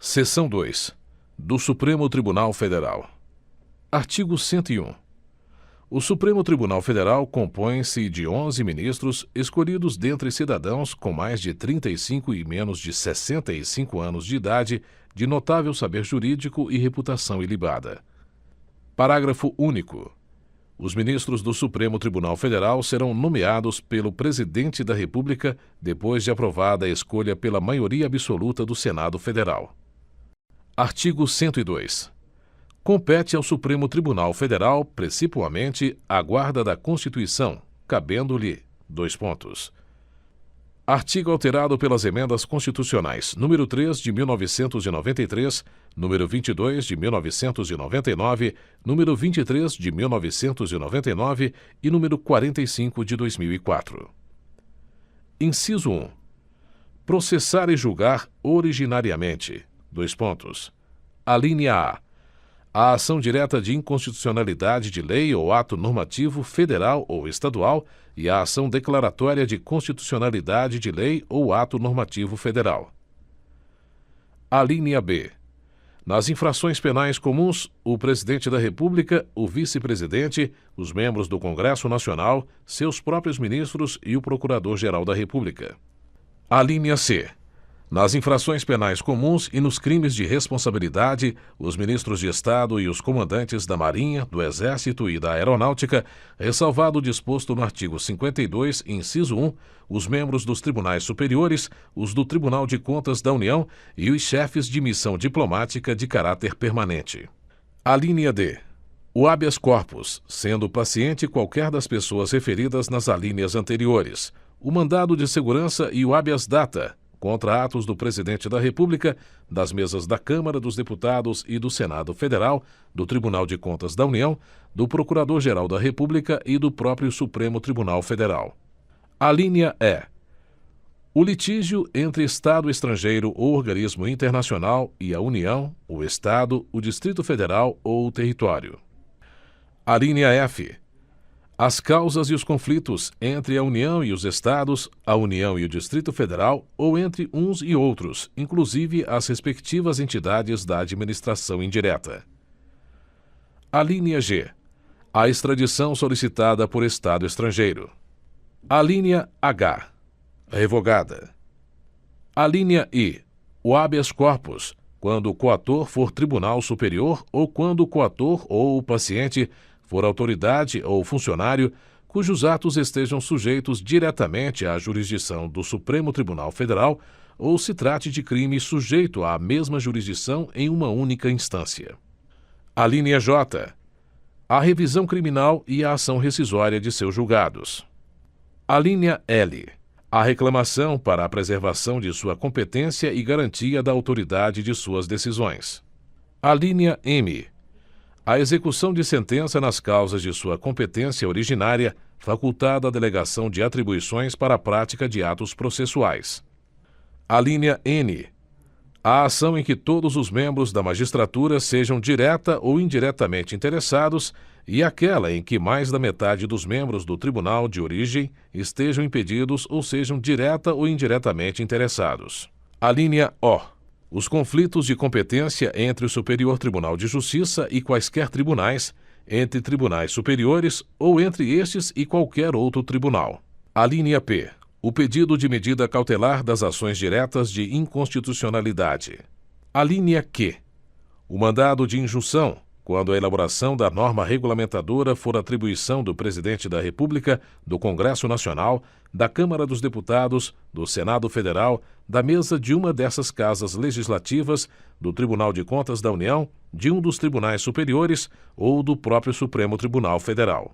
Seção 2. Do Supremo Tribunal Federal. Artigo 101. O Supremo Tribunal Federal compõe-se de 11 ministros escolhidos dentre cidadãos com mais de 35 e menos de 65 anos de idade, de notável saber jurídico e reputação ilibada. Parágrafo único. Os ministros do Supremo Tribunal Federal serão nomeados pelo Presidente da República depois de aprovada a escolha pela maioria absoluta do Senado Federal. Artigo 102. Compete ao Supremo Tribunal Federal, principalmente, a guarda da Constituição, cabendo-lhe: Artigo alterado pelas emendas constitucionais número 3 de 1993, número 22 de 1999, número 23 de 1999 e número 45 de 2004. Inciso 1. Processar e julgar originariamente: Alínea A. A ação direta de inconstitucionalidade de lei ou ato normativo federal ou estadual e a ação declaratória de constitucionalidade de lei ou ato normativo federal. Alínea B. Nas infrações penais comuns, o Presidente da República, o Vice-Presidente, os membros do Congresso Nacional, seus próprios ministros e o Procurador-Geral da República. Alínea C. Nas infrações penais comuns e nos crimes de responsabilidade, os ministros de Estado e os comandantes da Marinha, do Exército e da Aeronáutica, ressalvado o disposto no artigo 52, inciso 1, os membros dos tribunais superiores, os do Tribunal de Contas da União e os chefes de missão diplomática de caráter permanente. Alínea D. O habeas corpus, sendo paciente qualquer das pessoas referidas nas alíneas anteriores, o mandado de segurança e o habeas data, contra atos do Presidente da República, das mesas da Câmara dos Deputados e do Senado Federal, do Tribunal de Contas da União, do Procurador-Geral da República e do próprio Supremo Tribunal Federal. Alínea E. O litígio entre Estado estrangeiro ou organismo internacional e a União, o Estado, o Distrito Federal ou o território. Alínea F. As causas e os conflitos entre a União e os Estados, a União e o Distrito Federal ou entre uns e outros, inclusive as respectivas entidades da administração indireta. Alínea G. A extradição solicitada por Estado estrangeiro. Alínea H. Revogada. Alínea I. O habeas corpus, quando o coator for Tribunal Superior ou quando o coator ou o paciente for autoridade ou funcionário cujos atos estejam sujeitos diretamente à jurisdição do Supremo Tribunal Federal ou se trate de crime sujeito à mesma jurisdição em uma única instância. Alínea J. A revisão criminal e a ação rescisória de seus julgados. Alínea L. A reclamação para a preservação de sua competência e garantia da autoridade de suas decisões. Alínea M. A execução de sentença nas causas de sua competência originária, facultada a delegação de atribuições para a prática de atos processuais. Alínea N. A ação em que todos os membros da magistratura sejam direta ou indiretamente interessados e aquela em que mais da metade dos membros do tribunal de origem estejam impedidos ou sejam direta ou indiretamente interessados. Alínea O. Os conflitos de competência entre o Superior Tribunal de Justiça e quaisquer tribunais, entre tribunais superiores ou entre estes e qualquer outro tribunal. Alínea P. O pedido de medida cautelar das ações diretas de inconstitucionalidade. Alínea Q. O mandado de injunção, quando a elaboração da norma regulamentadora for atribuição do Presidente da República, do Congresso Nacional, da Câmara dos Deputados, do Senado Federal, da mesa de uma dessas casas legislativas, do Tribunal de Contas da União, de um dos tribunais superiores ou do próprio Supremo Tribunal Federal.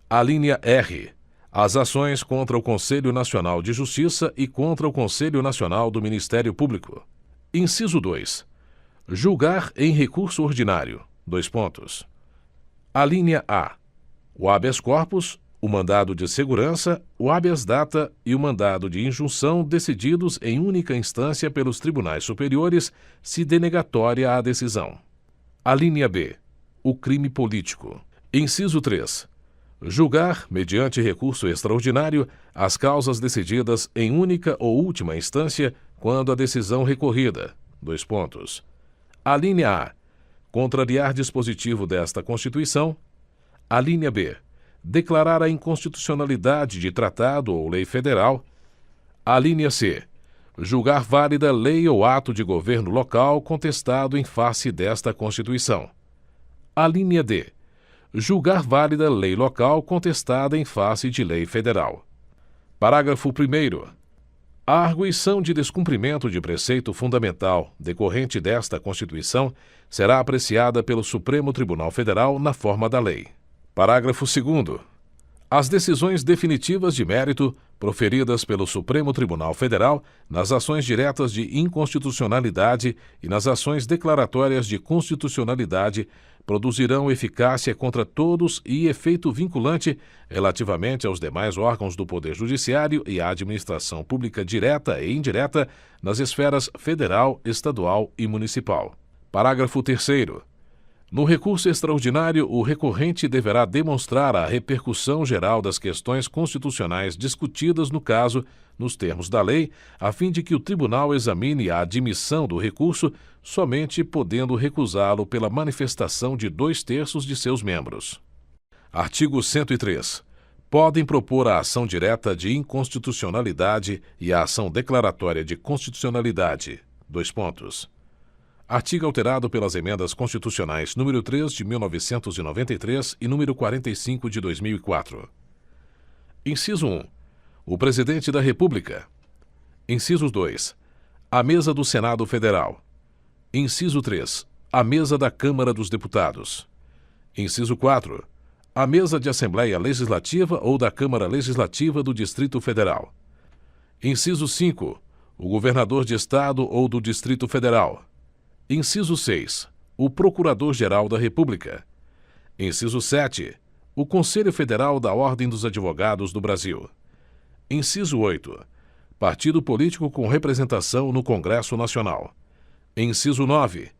Alínea R. As ações contra o Conselho Nacional de Justiça e contra o Conselho Nacional do Ministério Público. Inciso 2. Julgar em recurso ordinário. Alínea A. O habeas corpus, o mandado de segurança, o habeas data e o mandado de injunção decididos em única instância pelos tribunais superiores, se denegatória a decisão. Alínea B. O crime político. Inciso 3. Julgar, mediante recurso extraordinário, as causas decididas em única ou última instância, quando a decisão recorrida, Dois pontos. Alínea A. Contrariar dispositivo desta Constituição. Alínea B. Declarar a inconstitucionalidade de tratado ou lei federal. Alínea C. Julgar válida lei ou ato de governo local contestado em face desta Constituição. Alínea D. Julgar válida lei local contestada em face de lei federal. Parágrafo 1º. A arguição de descumprimento de preceito fundamental decorrente desta Constituição será apreciada pelo Supremo Tribunal Federal na forma da lei. Parágrafo 2º. As decisões definitivas de mérito proferidas pelo Supremo Tribunal Federal nas ações diretas de inconstitucionalidade e nas ações declaratórias de constitucionalidade produzirão eficácia contra todos e efeito vinculante relativamente aos demais órgãos do Poder Judiciário e à administração pública direta e indireta nas esferas federal, estadual e municipal. Parágrafo 3º. No recurso extraordinário, o recorrente deverá demonstrar a repercussão geral das questões constitucionais discutidas no caso, nos termos da lei, a fim de que o tribunal examine a admissão do recurso, somente podendo recusá-lo pela manifestação de 2/3 de seus membros. Artigo 103. Podem propor a ação direta de inconstitucionalidade e a ação declaratória de constitucionalidade. Dois pontos. Artigo alterado pelas emendas constitucionais número 3 de 1993 e número 45 de 2004. Inciso 1. O Presidente da República. Inciso 2. A Mesa do Senado Federal. Inciso 3. A Mesa da Câmara dos Deputados. Inciso 4. A Mesa de Assembleia Legislativa ou da Câmara Legislativa do Distrito Federal. Inciso 5. O Governador de Estado ou do Distrito Federal. Inciso 6. O Procurador-Geral da República. Inciso 7. O Conselho Federal da Ordem dos Advogados do Brasil. Inciso 8. Partido político com representação no Congresso Nacional. Inciso 9.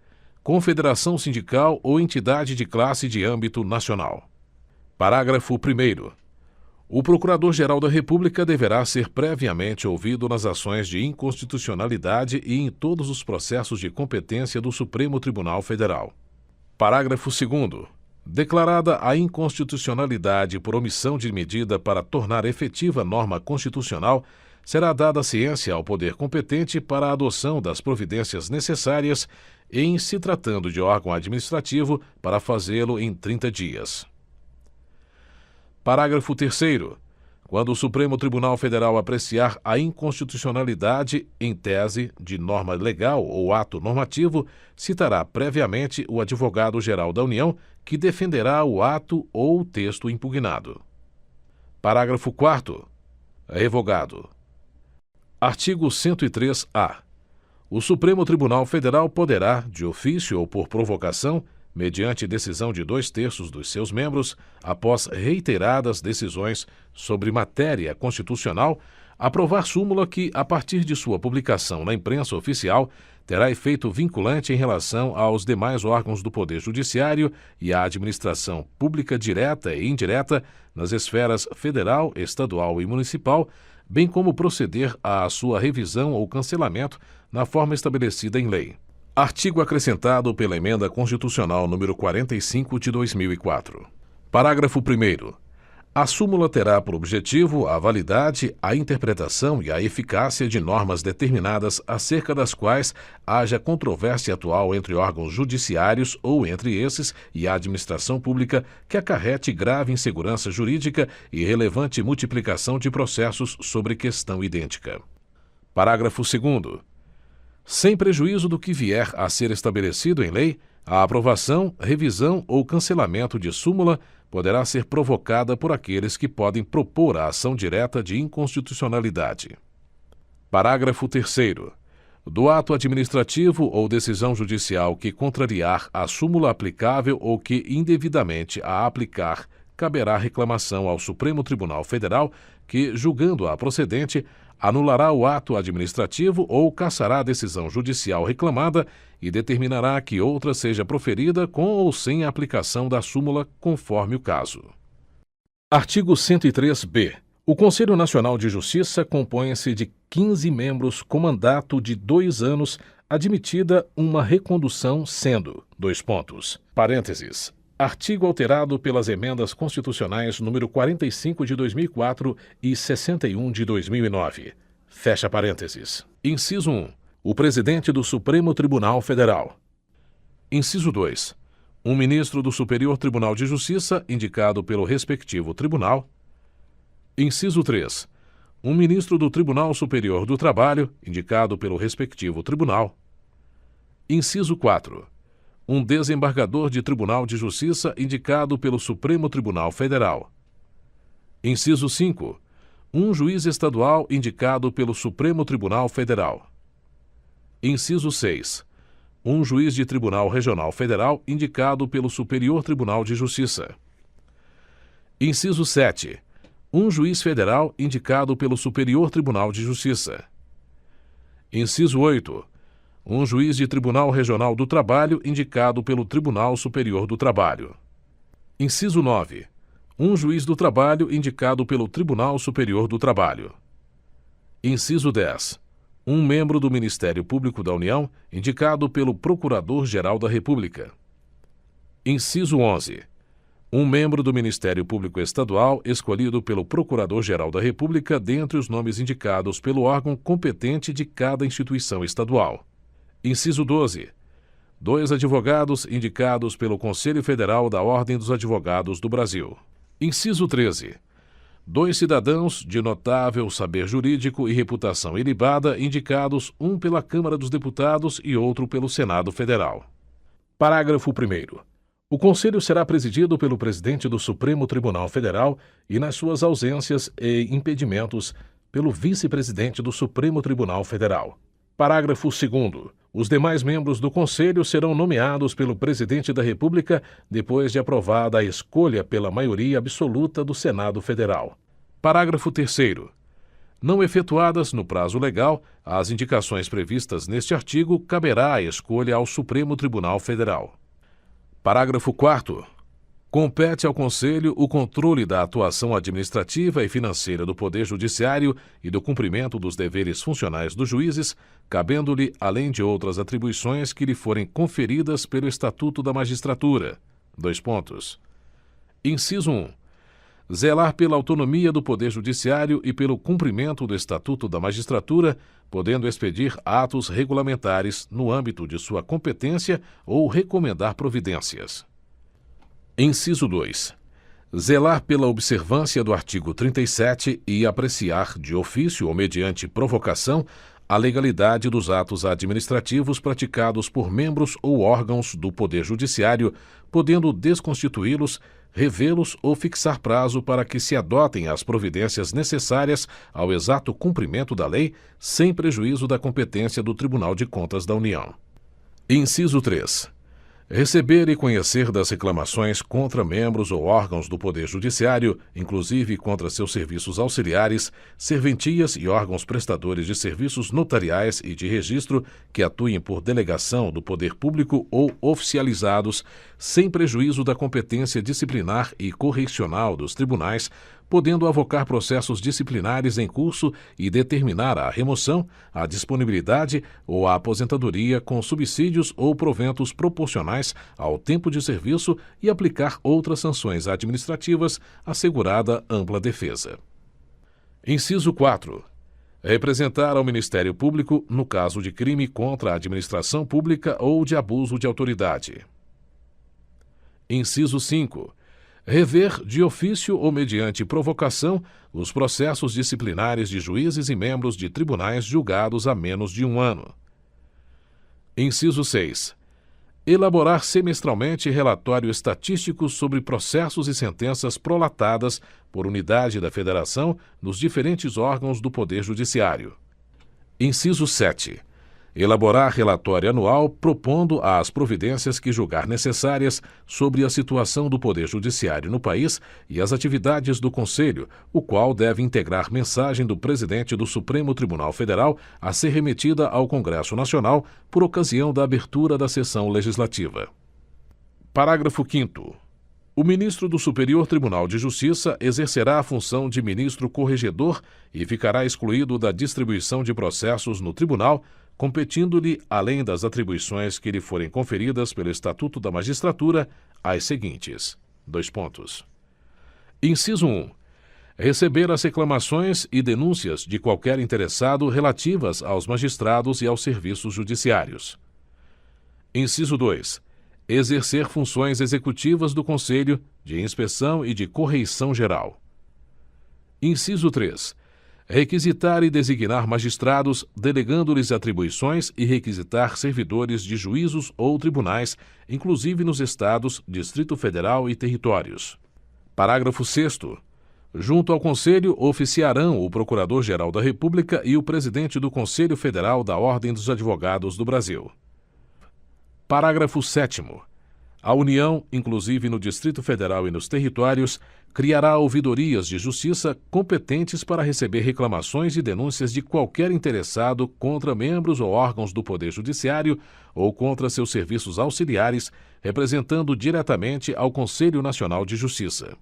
Confederação sindical ou entidade de classe de âmbito nacional. Parágrafo 1º. O Procurador-Geral da República deverá ser previamente ouvido nas ações de inconstitucionalidade e em todos os processos de competência do Supremo Tribunal Federal. Parágrafo 2º. Declarada a inconstitucionalidade por omissão de medida para tornar efetiva norma constitucional, será dada ciência ao poder competente para a adoção das providências necessárias e, em se tratando de órgão administrativo, para fazê-lo em 30 dias. Parágrafo 3º. Quando o Supremo Tribunal Federal apreciar a inconstitucionalidade, em tese, de norma legal ou ato normativo, citará previamente o Advogado-Geral da União, que defenderá o ato ou o texto impugnado. Parágrafo 4º. Revogado. Artigo 103-A. O Supremo Tribunal Federal poderá, de ofício ou por provocação, mediante decisão de 2/3 dos seus membros, após reiteradas decisões sobre matéria constitucional, aprovar súmula que, a partir de sua publicação na imprensa oficial, terá efeito vinculante em relação aos demais órgãos do Poder Judiciário e à administração pública direta e indireta nas esferas federal, estadual e municipal, bem como proceder à sua revisão ou cancelamento na forma estabelecida em lei. Artigo acrescentado pela Emenda Constitucional número 45 de 2004. Parágrafo 1º. A súmula terá por objetivo a validade, a interpretação e a eficácia de normas determinadas acerca das quais haja controvérsia atual entre órgãos judiciários ou entre esses e a administração pública que acarrete grave insegurança jurídica e relevante multiplicação de processos sobre questão idêntica. Parágrafo 2º. Sem prejuízo do que vier a ser estabelecido em lei, a aprovação, revisão ou cancelamento de súmula poderá ser provocada por aqueles que podem propor a ação direta de inconstitucionalidade. Parágrafo 3º. Do ato administrativo ou decisão judicial que contrariar a súmula aplicável ou que indevidamente a aplicar, caberá reclamação ao Supremo Tribunal Federal que, julgando-a procedente, anulará o ato administrativo ou cassará a decisão judicial reclamada e determinará que outra seja proferida com ou sem a aplicação da súmula, conforme o caso. Artigo 103-B. O Conselho Nacional de Justiça compõe-se de 15 membros com mandato de 2 anos admitida uma recondução sendo, parênteses, artigo alterado pelas emendas constitucionais número 45 de 2004 e 61 de 2009, fecha parênteses. Inciso 1. O presidente do Supremo Tribunal Federal. Inciso 2. Um ministro do Superior Tribunal de Justiça, indicado pelo respectivo tribunal. Inciso 3. Um ministro do Tribunal Superior do Trabalho, indicado pelo respectivo tribunal. Inciso 4. Um desembargador de Tribunal de Justiça, indicado pelo Supremo Tribunal Federal. Inciso 5. Um juiz estadual, indicado pelo Supremo Tribunal Federal. Inciso 6. Um juiz de Tribunal Regional Federal, indicado pelo Superior Tribunal de Justiça. Inciso 7. Um juiz federal, indicado pelo Superior Tribunal de Justiça. Inciso 8. Um juiz de Tribunal Regional do Trabalho, indicado pelo Tribunal Superior do Trabalho. Inciso 9. Um juiz do trabalho, indicado pelo Tribunal Superior do Trabalho. Inciso 10. Um membro do Ministério Público da União, indicado pelo Procurador-Geral da República. Inciso 11. Um membro do Ministério Público Estadual, escolhido pelo Procurador-Geral da República dentre os nomes indicados pelo órgão competente de cada instituição estadual. Inciso 12. 2 advogados indicados pelo Conselho Federal da Ordem dos Advogados do Brasil. Inciso 13. 2 cidadãos de notável saber jurídico e reputação ilibada, indicados um pela Câmara dos Deputados e outro pelo Senado Federal. Parágrafo 1º. O Conselho será presidido pelo presidente do Supremo Tribunal Federal e, nas suas ausências e impedimentos, pelo vice-presidente do Supremo Tribunal Federal. Parágrafo 2º. Os demais membros do Conselho serão nomeados pelo Presidente da República depois de aprovada a escolha pela maioria absoluta do Senado Federal. Parágrafo 3º. Não efetuadas no prazo legal, as indicações previstas neste artigo, caberá a escolha ao Supremo Tribunal Federal. Parágrafo 4º. Compete ao Conselho o controle da atuação administrativa e financeira do Poder Judiciário e do cumprimento dos deveres funcionais dos juízes, cabendo-lhe, além de outras atribuições que lhe forem conferidas pelo Estatuto da Magistratura. Inciso 1. Zelar pela autonomia do Poder Judiciário e pelo cumprimento do Estatuto da Magistratura, podendo expedir atos regulamentares no âmbito de sua competência ou recomendar providências. Inciso 2. Zelar pela observância do artigo 37 e apreciar, de ofício ou mediante provocação, a legalidade dos atos administrativos praticados por membros ou órgãos do Poder Judiciário, podendo desconstituí-los, revê-los ou fixar prazo para que se adotem as providências necessárias ao exato cumprimento da lei, sem prejuízo da competência do Tribunal de Contas da União. Inciso 3. Receber e conhecer das reclamações contra membros ou órgãos do Poder Judiciário, inclusive contra seus serviços auxiliares, serventias e órgãos prestadores de serviços notariais e de registro que atuem por delegação do Poder Público ou oficializados, sem prejuízo da competência disciplinar e correicional dos tribunais, podendo avocar processos disciplinares em curso e determinar a remoção, a disponibilidade ou a aposentadoria com subsídios ou proventos proporcionais ao tempo de serviço e aplicar outras sanções administrativas, assegurada ampla defesa. Inciso 4. Representar ao Ministério Público no caso de crime contra a administração pública ou de abuso de autoridade. Inciso 5. Rever, de ofício ou mediante provocação, os processos disciplinares de juízes e membros de tribunais julgados há menos de 1 ano. Inciso 6. Elaborar semestralmente relatório estatístico sobre processos e sentenças prolatadas por unidade da Federação nos diferentes órgãos do Poder Judiciário. Inciso 7. Elaborar relatório anual propondo as providências que julgar necessárias sobre a situação do Poder Judiciário no país e as atividades do Conselho, o qual deve integrar mensagem do presidente do Supremo Tribunal Federal a ser remetida ao Congresso Nacional por ocasião da abertura da sessão legislativa. Parágrafo 5º. O ministro do Superior Tribunal de Justiça exercerá a função de ministro corregedor e ficará excluído da distribuição de processos no tribunal, competindo-lhe, além das atribuições que lhe forem conferidas pelo Estatuto da Magistratura, as seguintes: dois pontos. Inciso 1. Receber as reclamações e denúncias de qualquer interessado relativas aos magistrados e aos serviços judiciários. Inciso 2. Exercer funções executivas do Conselho, de inspeção e de correição geral. Inciso 3. Requisitar e designar magistrados, delegando-lhes atribuições e requisitar servidores de juízos ou tribunais, inclusive nos Estados, Distrito Federal e territórios. Parágrafo 6º. Junto ao Conselho oficiarão o Procurador-Geral da República e o Presidente do Conselho Federal da Ordem dos Advogados do Brasil. Parágrafo 7º. A União, inclusive no Distrito Federal e nos territórios, criará ouvidorias de justiça competentes para receber reclamações e denúncias de qualquer interessado contra membros ou órgãos do Poder Judiciário ou contra seus serviços auxiliares, representando diretamente ao Conselho Nacional de Justiça.